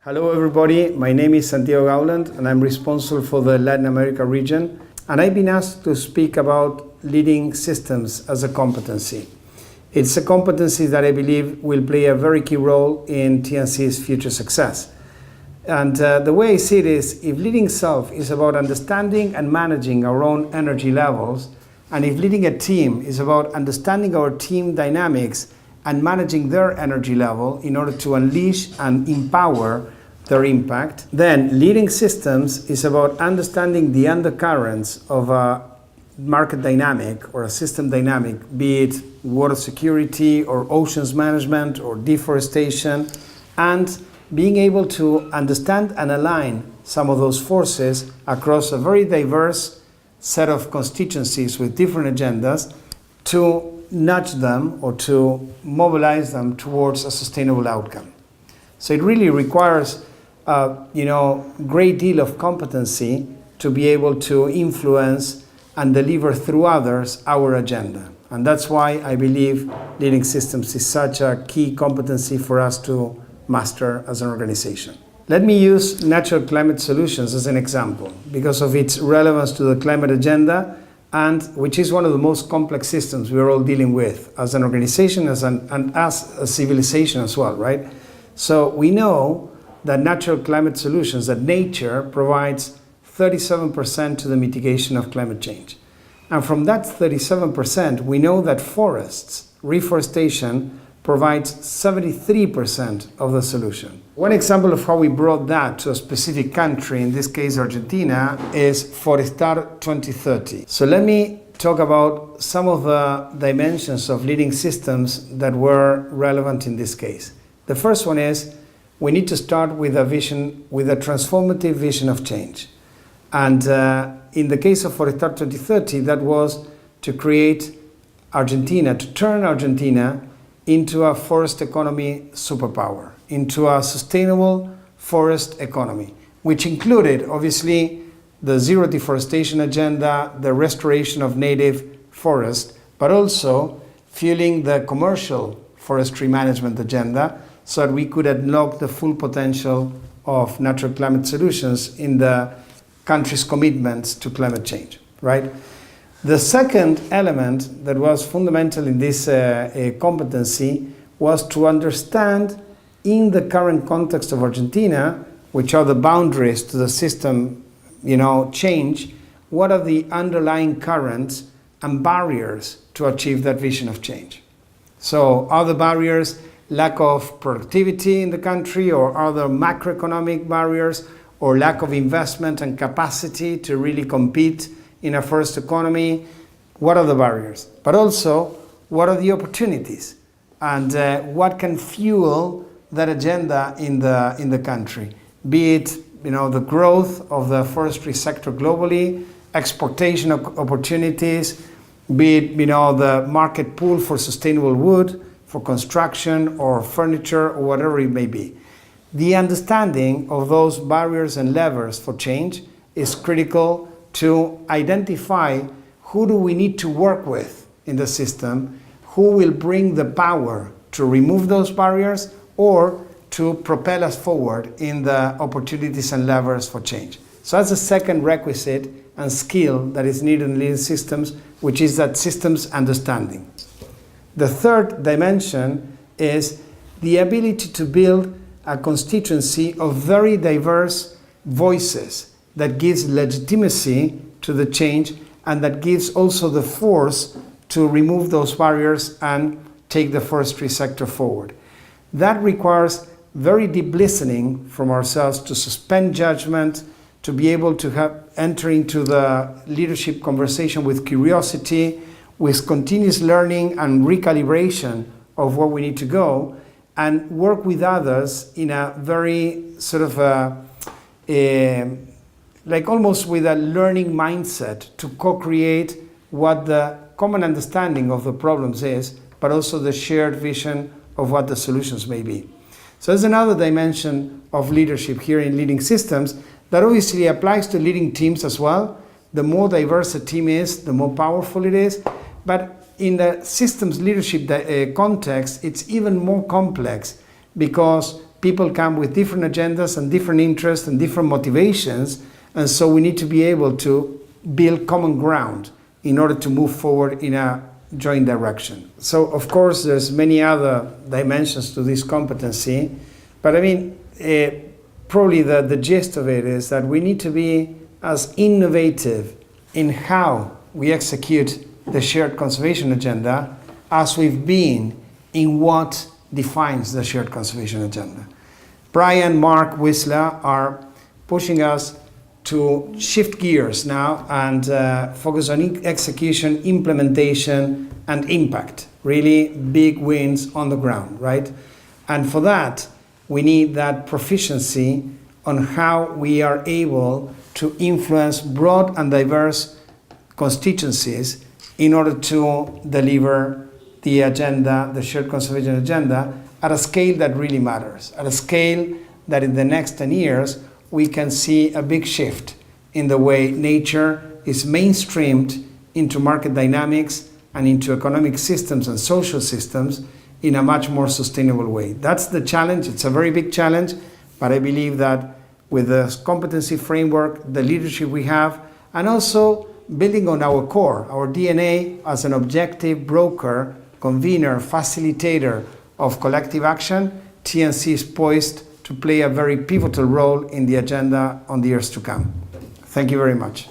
Hello everybody, my name is Santiago GOWLAND and I'm responsible for the Latin America region, and I've been asked to speak about leading systems as a competency. It's a competency that I believe will play a very key role in TNC's future success. And the way I see it is, if leading self is about understanding and managing our own energy levels, and if leading a team is about understanding our team dynamics and managing their energy level in order to unleash and empower their impact, then leading systems is about understanding the undercurrents of a market dynamic or a system dynamic, be it water security or oceans management or deforestation, and being able to understand and align some of those forces across a very diverse set of constituencies with different agendas to nudge them or to mobilize them towards a sustainable outcome. So it really requires a great deal of competency to be able to influence and deliver through others our agenda. And that's why I believe leading systems is such a key competency for us to master as an organization. Let me use natural climate solutions as an example because of its relevance to the climate agenda, and which is one of the most complex systems we are all dealing with as an organization and as a civilization as well, right? So we know that natural climate solutions, that nature provides 37% to the mitigation of climate change. And from that 37%, we know that forests, reforestation, provides 73% of the solution. One example of how we brought that to a specific country, in this case Argentina, is Forestar 2030. So let me talk about some of the dimensions of leading systems that were relevant in this case. The first one is we need to start with a vision, with a transformative vision of change. And in the case of Forestar 2030, that was to create Argentina, to turn Argentina into a forest economy superpower, into a sustainable forest economy, which included, obviously, the zero deforestation agenda, the restoration of native forest, but also fueling the commercial forestry management agenda so that we could unlock the full potential of natural climate solutions in the country's commitments to climate change, right? The second element that was fundamental in this competency was to understand, in the current context of Argentina, which are the boundaries to the system, change, what are the underlying currents and barriers to achieve that vision of change. So are the barriers lack of productivity in the country, or are there macroeconomic barriers, or lack of investment and capacity to really compete in a forest economy? What are the barriers? But also, what are the opportunities? And what can fuel that agenda in the country? Be it the growth of the forestry sector globally, exportation of opportunities, be it the market pool for sustainable wood, for construction or furniture or whatever it may be. The understanding of those barriers and levers for change is critical to identify who do we need to work with in the system, who will bring the power to remove those barriers or to propel us forward in the opportunities and levers for change. So that's the second requisite and skill that is needed in leading systems, which is that systems understanding. The third dimension is the ability to build a constituency of very diverse voices that gives legitimacy to the change and that gives also the force to remove those barriers and take the forestry sector forward. That requires very deep listening from ourselves, to suspend judgment, to be able to enter into the leadership conversation with curiosity, with continuous learning and recalibration of where we need to go, and work with others in a very sort of like almost with a learning mindset to co-create what the common understanding of the problems is, but also the shared vision of what the solutions may be. So there's another dimension of leadership here in leading systems that obviously applies to leading teams as well. The more diverse a team is, the more powerful it is. But in the systems leadership context, it's even more complex because people come with different agendas and different interests and different motivations, and so we need to be able to build common ground in order to move forward in a joint direction. So of course there's many other dimensions to this competency, but I mean probably the gist of it is that we need to be as innovative in how we execute the shared conservation agenda as we've been in what defines the shared conservation agenda. Brian, Mark, Whistler are pushing us to shift gears now and focus on execution, implementation, and impact. Really big wins on the ground, right? And for that, we need that proficiency on how we are able to influence broad and diverse constituencies in order to deliver the agenda, the shared conservation agenda, at a scale that really matters, at a scale that in the next 10 years we can see a big shift in the way nature is mainstreamed into market dynamics and into economic systems and social systems in a much more sustainable way. That's the challenge. It's a very big challenge, but I believe that with the competency framework, the leadership we have, and also building on our core, our DNA as an objective broker, convener, facilitator of collective action, TNC is poised to play a very pivotal role in the agenda on the years to come. Thank you very much.